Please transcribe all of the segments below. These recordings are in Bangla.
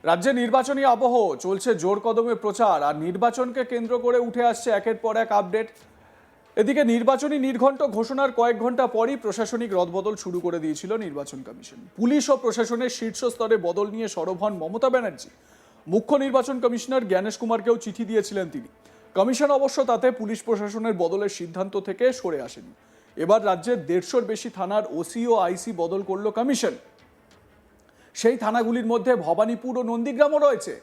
রাজ্যে নির্বাচনী আবহ চলছে জোর কদমে প্রচার আর নির্বাচনকে কেন্দ্র করে উঠে আসছে একের পর এক আপডেট। এদিকে নির্বাচনী নির্ঘণ্ট ঘোষণার কয়েক ঘন্টা পরই প্রশাসনিক রদবদল শুরু করে দিয়েছিল নির্বাচন কমিশন। পুলিশ ও প্রশাসনের শীর্ষ স্তরে বদল নিয়ে সরব হন মমতা ব্যানার্জি। মুখ্য নির্বাচন কমিশনার জ্ঞানেশ কুমারকেও চিঠি দিয়েছিলেন তিনি। কমিশন অবশ্য তাতে পুলিশ প্রশাসনের বদলের সিদ্ধান্ত থেকে সরে আসেনি। এবার রাজ্যের 150-র বেশি থানার ওসি ও আইসি বদল করল কমিশন। সেই থানাগুলির মধ্যে ভবানীপুর ও নন্দীগ্রামও রয়েছে।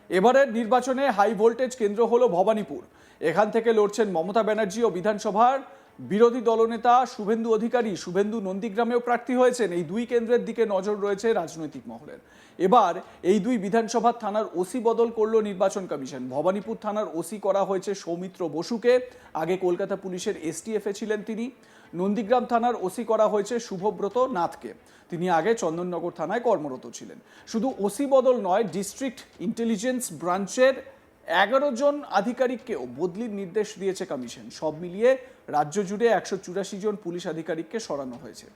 এবারের নির্বাচনে হাই ভোল্টেজ কেন্দ্র হলো ভবানীপুর। এখান থেকে লড়ছেন মমতা ব্যানার্জি ও বিধানসভার বিরোধী দলনেতা শুভেন্দু অধিকারী। শুভেন্দু নন্দীগ্রামেও প্রার্থী হয়েছেন। এই দুই কেন্দ্রের দিকে নজর রয়েছে রাজনৈতিক মহলের। এবার এই দুই বিধানসভার থানার ওসি বদল করল নির্বাচন কমিশন। ভবানীপুর থানার ওসি করা হয়েছে সৌমিত্র বসুকে, আগে কলকাতা পুলিশের এসটিএফে ছিলেন তিনি। নন্দীগ্রাম থানার ওসি করা হয়েছে শুভব্রত নাথকে, তিনি আগে চন্দননগর থানায় কর্মরত ছিলেন। শুধু ওসি বদল নয়, ডিস্ট্রিক্ট ইন্টেলিজেন্স ব্রাঞ্চের 11 জন আধিকারিককেও বদলির নির্দেশ দিয়েছে কমিশন। সব মিলিয়ে রাজ্য জুড়ে 184 জন পুলিশ আধিকারিককে সরানো হয়েছে।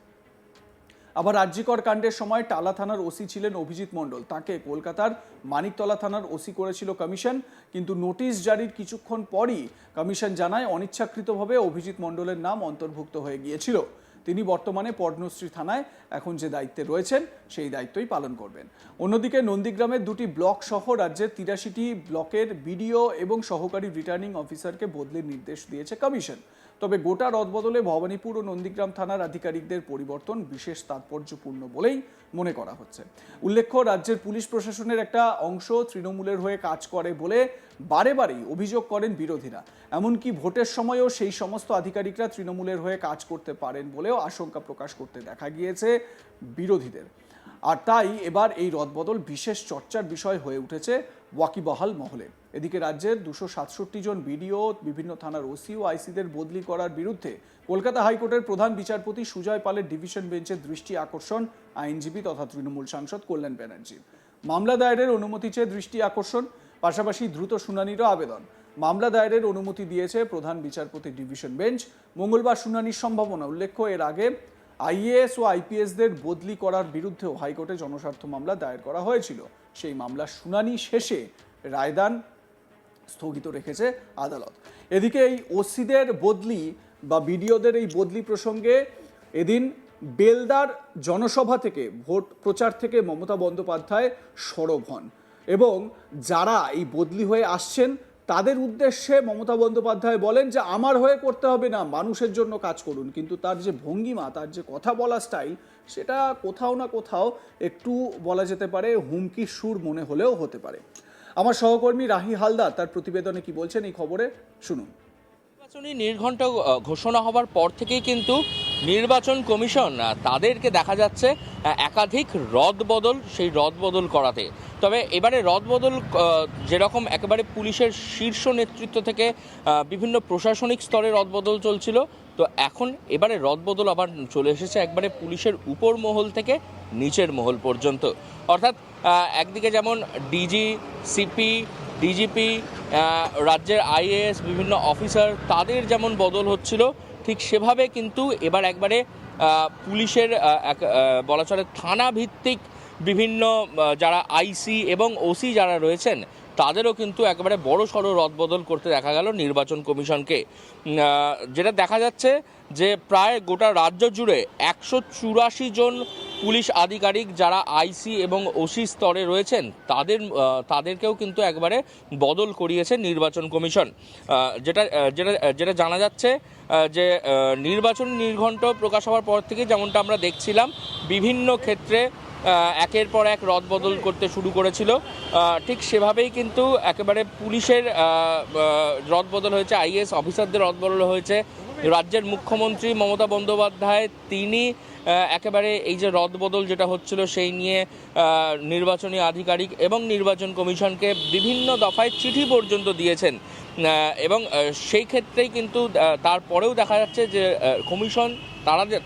আবার আরজিকর কাণ্ডের সময় টালা থানার ওসি ছিলেন অভিজিৎ মণ্ডল, তাকে কলকাতার মানিকতলা থানার ওসি করেছিল কমিশন। কিন্তু নোটিশ জারির কিছুক্ষণ পরই কমিশন জানায় অনিচ্ছাকৃতভাবে অভিজিৎ মণ্ডলের নাম অন্তর্ভুক্ত হয়ে গিয়েছিল। তিনি বর্তমানে পদ্মশ্রী থানায় এখন যে দায়িত্বে রয়েছেন সেই দায়িত্বই পালন করবেন। অন্যদিকে নন্দীগ্রামের 2টি ব্লক সহ রাজ্যের 83টি ব্লকের বিডিও এবং সহকারী রিটার্নিং অফিসারকে বদলির নির্দেশ দিয়েছে কমিশন। তবে গোটা রদবদলে ভবানীপুর ও নন্দীগ্রাম থানার আধিকারিকদের পরিবর্তন বিশেষ তাৎপর্যপূর্ণ বলেই মনে করা হচ্ছে। উল্লেখ্য, রাজ্যের পুলিশ প্রশাসনের একটা অংশ তৃণমূলের হয়ে কাজ করে বলে বারেবারেই অভিযোগ করেন বিরোধীরা। এমনকি ভোটের সময়ও সেই সমস্ত আধিকারিকরা তৃণমূলের হয়ে কাজ করতে পারেন বলেও আশঙ্কা প্রকাশ করতে দেখা গিয়েছে বিরোধীদের। আর তাই এবার এই রদবদল বিশেষ চর্চার বিষয় হয়ে উঠেছে ওয়াকিবহাল মহলে। এদিকে রাজ্যের 267 জন বিডিও, বিভিন্ন থানার ওসি ও আইসিদের বদলি করার বিরুদ্ধে কলকাতা হাইকোর্টের প্রধান বিচারপতি সুজয় পালের ডিভিশন বেঞ্চের দৃষ্টি আকর্ষণ আইনজীবী তথা তৃণমূল সাংসদ কল্যাণ ব্যানার্জি। মামলা দায়েরের অনুমতি চেয়ে দৃষ্টি আকর্ষণ, পাশাপাশি দ্রুত শুনানিরও আবেদন। মামলা দায়েরের অনুমতি দিয়েছে প্রধান বিচারপতির ডিভিশন বেঞ্চ। মঙ্গলবার শুনানির সম্ভাবনা। উল্লেখ্য, এর আগে আইএএস ও আইপিএসদের বদলি করার বিরুদ্ধেও হাইকোর্টে জনস্বার্থ মামলা দায়ের করা হয়েছিল। সেই মামলার শুনানি শেষে রায়দান স্থগিত রেখেছে আদালত। এদিকে এই ওসিদের বদলি বা বিডিওদের এই বদলি প্রসঙ্গে এদিন বেলদার জনসভা থেকে ভোট প্রচার থেকে মমতা বন্দ্যোপাধ্যায় সরব হন এবং যারা এই বদলি হয়ে আসছেন তাদের উদ্দেশ্যে মমতা বন্দ্যোপাধ্যায় বলেন যে আমার হয়ে করতে হবে না, মানুষের জন্য কাজ করুন। কিন্তু তার যে ভঙ্গিমা, তার যে কথা বলা স্টাইল, সেটা কোথাও না কোথাও একটু বলা যেতে পারে হুমকির সুর মনে হলেও হতে পারে। আমার সহকর্মী রাহি হালদার তার প্রতিবেদনে কি বলছেন এই খবরে শুনুন। নির্বাচনী নির্ঘণ্ট ঘোষণা হবার পর থেকেই কিন্তু নির্বাচন কমিশন তাদেরকে দেখা যাচ্ছে একাধিক রদবদল, সেই রদবদল করাতে। তবে এবারে রদবদল যেরকম একেবারে পুলিশের শীর্ষ নেতৃত্ব থেকে বিভিন্ন প্রশাসনিক স্তরে রদবদল চলছিল, তো এখন এবারে রদবদল আবার চলে এসেছে একবারে পুলিশের উপর মহল থেকে নিচের মহল পর্যন্ত। অর্থাৎ একদিকে যেমন ডিজি, সিপি, ডিজিপি, রাজ্যের আইএএস বিভিন্ন অফিসার তাদের যেমন বদল হচ্ছিল, ঠিক সেভাবে কিন্তু এবার একবারে পুলিশের বলা চলে থানা ভিত্তিক বিভিন্ন যারা আইসি এবং ওসি যারা রয়েছেন তাদেরও কিন্তু একেবারে বড় সড়ো রদবদল করতে দেখা গেল নির্বাচন কমিশনকে। যেটা দেখা যাচ্ছে যে প্রায় গোটা রাজ্য জুড়ে 184 জন পুলিশ আধিকারিক যারা আইসি এবং ওসি স্তরে রয়েছেন তাদেরকেও কিন্তু একবারে বদল করিয়েছে নির্বাচন কমিশন। যেটা জানা যাচ্ছে যে নির্বাচন নির্ঘণ্ট প্রকাশ হওয়ার পর থেকে যেমনটা আমরা দেখছিলাম বিভিন্ন ক্ষেত্রে একের পর এক রদবদল করতে শুরু করেছিল, ঠিক সেভাবেই কিন্তু একেবারে পুলিশের রদবদল হয়েছে, আইএএস অফিসারদের রদবদল হয়েছে। রাজ্যের মুখ্যমন্ত্রী মমতা বন্দ্যোপাধ্যায় তিনি একেবারে এই যে রদবদল যেটা হচ্ছিল সেই নিয়ে নির্বাচনী আধিকারিক এবং নির্বাচন কমিশনকে বিভিন্ন দফায় চিঠি পর্যন্ত দিয়েছেন এবং সেই ক্ষেত্রেই কিন্তু তারপরেও দেখা যাচ্ছে যে কমিশন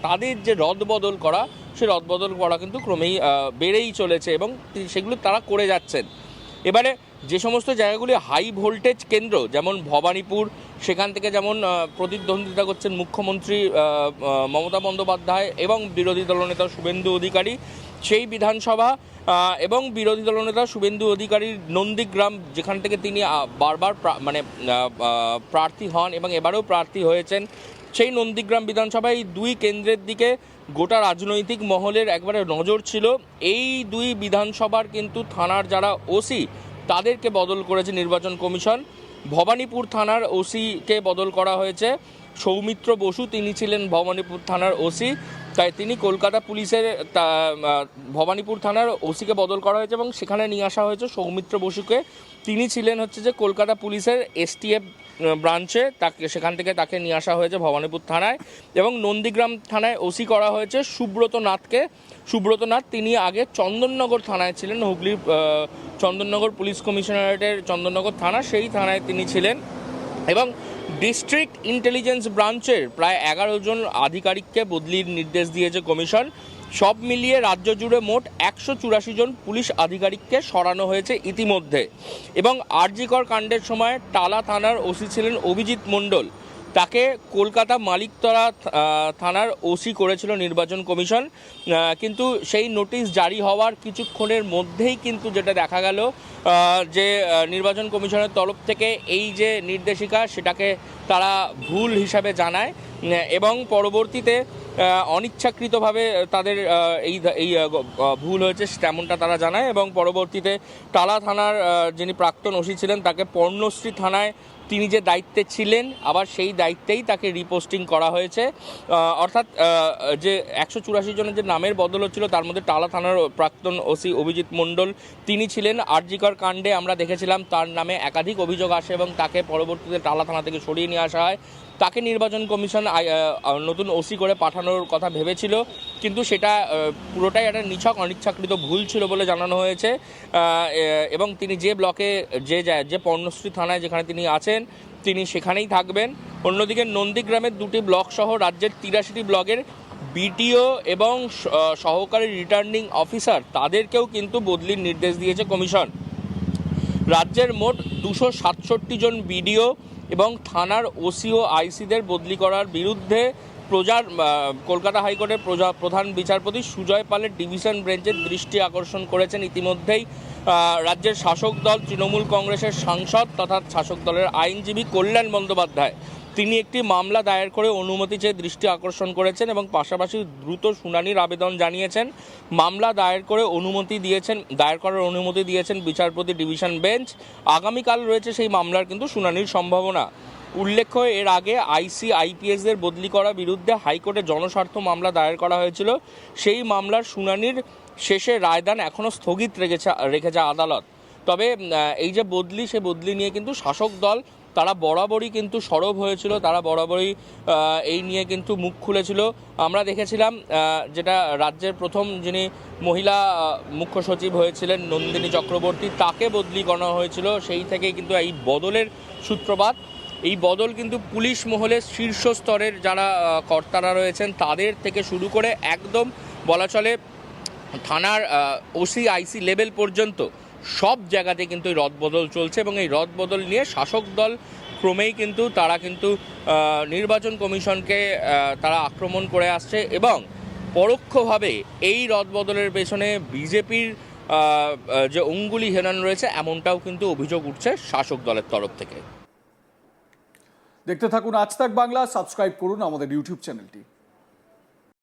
তাদের যে রদবদল করা, সেই রদবদল করা কিন্তু ক্রমেই বেড়েই চলেছে এবং সেগুলো তারা করে যাচ্ছেন। এবারে যে সমস্ত জায়গাগুলি হাই ভোল্টেজ কেন্দ্র, যেমন ভবানীপুর, সেখান থেকে যেমন প্রতিদ্বন্দ্বিতা করছেন মুখ্যমন্ত্রী মমতা বন্দ্যোপাধ্যায় এবং বিরোধী দলনেতা শুভেন্দু অধিকারী, সেই বিধানসভা এবং বিরোধী দলনেতা শুভেন্দু অধিকারীর নন্দীগ্রাম, যেখান থেকে তিনি বারবার প্রার্থী হন এবং এবারেও প্রার্থী হয়েছেন, সেই নন্দীগ্রাম বিধানসভায় এই দুই কেন্দ্রের দিকে গোটা রাজনৈতিক মহলের একবারে নজর ছিল। এই দুই বিধানসভার কিন্তু থানার যারা ওসি তাদেরকে বদল করেছে নির্বাচন কমিশন। ভবানীপুর থানার ওসিকে বদল করা হয়েছে, সৌমিত্র বসু তিনি ছিলেন ভবানীপুর থানার ওসি, তাই তিনি কলকাতা পুলিশের ভবানীপুর থানার ওসিকে বদল করা হয়েছে এবং সেখানে নিয়ে আসা হয়েছে সৌমিত্র বসুকে। তিনি ছিলেন হচ্ছে যে কলকাতা পুলিশের এসটিএফ ব্রাঞ্চে, সেখান থেকে তাকে নিয়ে আসা হয়েছে ভবানীপুর থানায়। এবং নন্দীগ্রাম থানায় ওসি করা হয়েছে সুব্রত নাথকে। সুব্রত নাথ তিনি আগে চন্দননগর থানায় ছিলেন, হুগলির চন্দননগর পুলিশ কমিশনারেটের চন্দননগর থানা, সেই থানায় তিনি ছিলেন। এবং ডিস্ট্রিক্ট ইন্টেলিজেন্স ব্রাঞ্চের প্রায় 11 জন আধিকারিককে বদলির নির্দেশ দিয়েছে কমিশন। সব মিলিয়ে রাজ্য জুড়ে মোট 184 জন পুলিশ আধিকারিককে সরানো হয়েছে ইতিমধ্যে। এবং আরজিকর কাণ্ডের সময় টালা থানার ওসি ছিলেন অভিজিৎ মণ্ডল, তাকে কলকাতা মালিকতলা থানার ওসি করেছিল নির্বাচন কমিশন। কিন্তু সেই নোটিশ জারি হওয়ার কিছুক্ষণের মধ্যেই কিন্তু যেটা দেখা গেল যে নির্বাচন কমিশনের তরফ থেকে এই যে নির্দেশিকা সেটাকে তারা ভুল হিসাবে জানায় এবং পরবর্তীতে অনিচ্ছাকৃতভাবে তাদের এই ভুল হয়েছে তেমনটা তারা জানায়। এবং পরবর্তীতে টালা থানার যিনি প্রাক্তন ওসি ছিলেন তাকে পর্ণশ্রী থানায় তিনি যে দায়িত্বে ছিলেন আবার সেই দায়িত্বেই তাকে রিপোস্টিং করা হয়েছে। অর্থাৎ যে 184 জনের যে নামের বদল হচ্ছিল তার মধ্যে টালা থানার প্রাক্তন ওসি অভিজিৎ মণ্ডল তিনি ছিলেন। আরজিকর কাণ্ডে আমরা দেখেছিলাম তার নামে একাধিক অভিযোগ আসে এবং তাকে পরবর্তীতে টালা থানা থেকে সরিয়ে নিয়ে আসা হয়। তাকে নির্বাচন কমিশন নতুন ওসি করে পাঠানোর কথা ভেবেছিল, কিন্তু সেটা পুরোটাই একটা নিছক অনিচ্ছাকৃত ভুল ছিল বলে জানানো হয়েছে। এবং তিনি যে ব্লকে যে পর্ণশ্রী থানায় যেখানে তিনি আছেন তিনি সেখানেই থাকবেন। অন্যদিকে নন্দীগ্রামের 2টি ব্লক সহ রাজ্যের 83টি ব্লকের বিটিও এবং সহকারী রিটার্নিং অফিসার তাদেরকেও কিন্তু বদলির নির্দেশ দিয়েছে কমিশন। রাজ্যের মোট 267 জন বিডিও এবং থানার ওসি ও আইসিদের বদলি করার বিরুদ্ধে কলকাতা হাইকোর্টের প্রধান বিচারপতি সুজয় পালের ডিভিশন বেঞ্চের দৃষ্টি আকর্ষণ করেছেন ইতিমধ্যেই রাজ্যের শাসক দল তৃণমূল কংগ্রেসের সাংসদ তথা শাসক দলের আইনজীবী কল্যাণ বন্দ্যোপাধ্যায়। তিনি একটি মামলা দায়ের করে অনুমতি চেয়ে দৃষ্টি আকর্ষণ করেছেন এবং পাশাপাশি দ্রুত শুনানির আবেদন জানিয়েছেন। মামলা দায়ের করার অনুমতি দিয়েছেন বিচারপতি ডিভিশন বেঞ্চ। আগামীকাল রয়েছে সেই মামলার কিন্তু শুনানির সম্ভাবনা। উল্লেখ্য, এর আগে আইপিএসদের বদলি করার বিরুদ্ধে হাইকোর্টে জনস্বার্থ মামলা দায়ের করা হয়েছিল। সেই মামলার শুনানির শেষে রায়দান এখনও স্থগিত রেখেছে আদালত। তবে এই যে বদলি, সে বদলি নিয়ে কিন্তু শাসক দল তারা বরাবরই কিন্তু সরব হয়েছিল, তারা বরাবরই এই নিয়ে কিন্তু মুখ খুলেছিল। আমরা দেখেছিলাম যেটা রাজ্যের প্রথম যিনি মহিলা মুখ্য সচিব হয়েছিলেন নন্দিনী চক্রবর্তী, তাকে বদলি করা হয়েছিল। সেই থেকেই কিন্তু এই বদলের সূত্রপাত। এই বদল কিন্তু পুলিশ মহলের শীর্ষ স্তরের যারা কর্তারা রয়েছেন তাদের থেকে শুরু করে একদম বলা চলে থানার ওসি আইসি লেভেল পর্যন্ত সব জায়গাতে কিন্তু এই রদবদল চলছে এবং এই রদবদল নিয়ে শাসক দল ক্রমেই কিন্তু তারা কিন্তু নির্বাচন কমিশনকে তারা আক্রমণ করে আসছে এবং পরোক্ষভাবে এই রদবদলের পেছনে বিজেপির যে অঙ্গুলি হেলন রয়েছে এমনটাও কিন্তু অভিযোগ উঠছে শাসক দলের তরফ থেকে। দেখতে থাকুন আজ তাক বাংলা, সাবস্ক্রাইব করুন আমাদের ইউটিউব চ্যানেলটি।